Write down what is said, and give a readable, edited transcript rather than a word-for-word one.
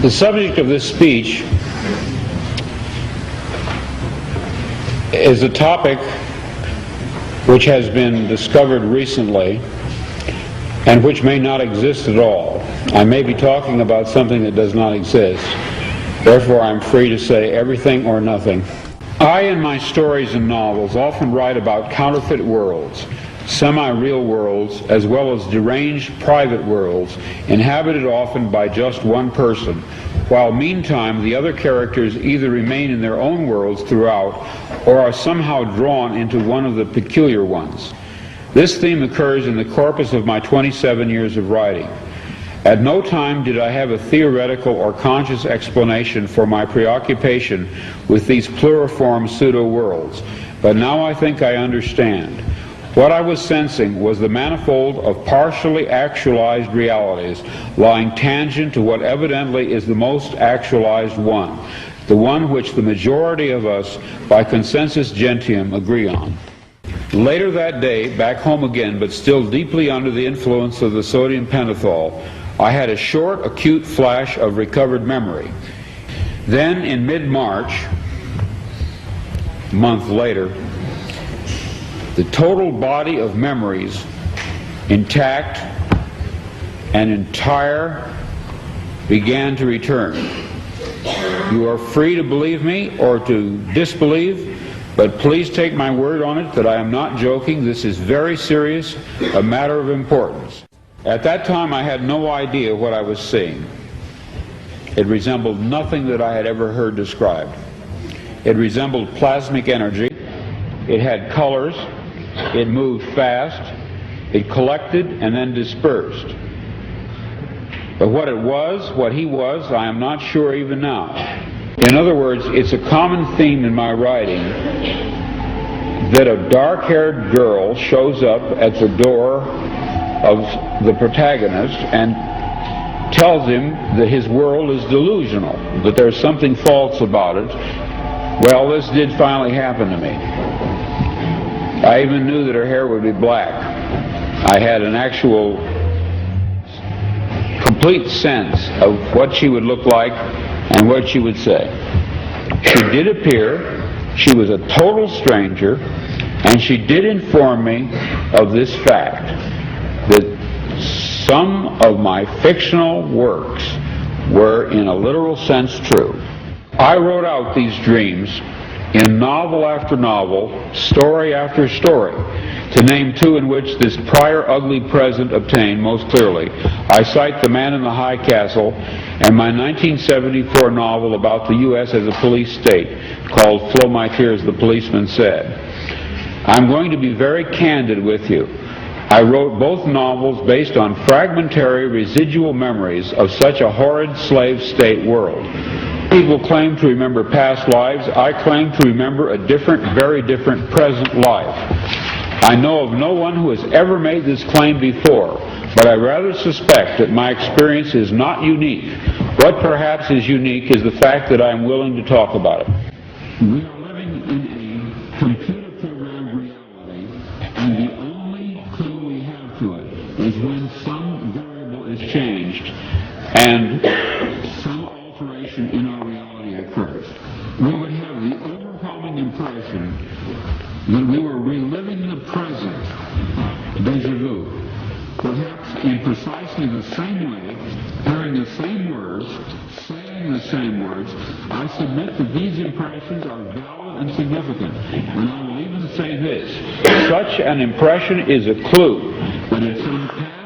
The subject of this speech is a topic which has been discovered recently and which may not exist at all. I may be talking about something that does not exist. Therefore, I'm free to say everything or nothing. I, in my stories and novels, often write about counterfeit worlds, semi-real worlds, as well as deranged private worlds, inhabited often by just one person, while meantime the other characters either remain in their own worlds throughout or are somehow drawn into one of the peculiar ones. This theme occurs in the corpus of my 27 years of writing. At no time did I have a theoretical or conscious explanation for my preoccupation with these pluriform pseudo-worlds, but now I think I understand. What I was sensing was the manifold of partially actualized realities lying tangent to what evidently is the most actualized one, the one which the majority of us, by consensus gentium, agree on. Later that day, back home again, but still deeply under the influence of the sodium pentothal, I had a short, acute flash of recovered memory. Then, in mid-March, a month later, the total body of memories, intact and entire, began to return. You are free to believe me or to disbelieve, but please take my word on it that I am not joking. This is very serious, a matter of importance. At that time, I had no idea what I was seeing. It resembled nothing that I had ever heard described. It resembled plasmic energy. It had colors. It moved fast. It collected and then dispersed. But what it was, what he was, I am not sure even now. In other words, it's a common theme in my writing that a dark-haired girl shows up at the door of the protagonist and tells him that his world is delusional, that there's something false about it. Well, this did finally happen to me. I even knew that her hair would be black. I had an actual complete sense of what she would look like and what she would say. She did appear. She was a total stranger, and she did inform me of this fact, that some of my fictional works were in a literal sense true. I wrote out these dreams in novel after novel, story after story. To name two in which this prior ugly present obtained most clearly, I cite The Man in the High Castle and my 1974 novel about the U.S. as a police state called Flow My Tears, the Policeman Said. I'm going to be very candid with you. I wrote both novels based on fragmentary residual memories of such a horrid slave state world. People claim to remember past lives. I claim to remember a different, very different present life. I know of no one who has ever made this claim before, but I rather suspect that my experience is not unique. What perhaps is unique is the fact that I am willing to talk about it. We are living in a computer-programmed reality, and the only clue we have to it is when some variable is changed and some alteration in our reality occurs. We would have the overwhelming impression that we were reliving the present, déjà vu, perhaps in precisely the same way, hearing the same words, saying the same words. I submit that these impressions are valid and significant, and I will even say this: such an impression is a clue, but it's unpacked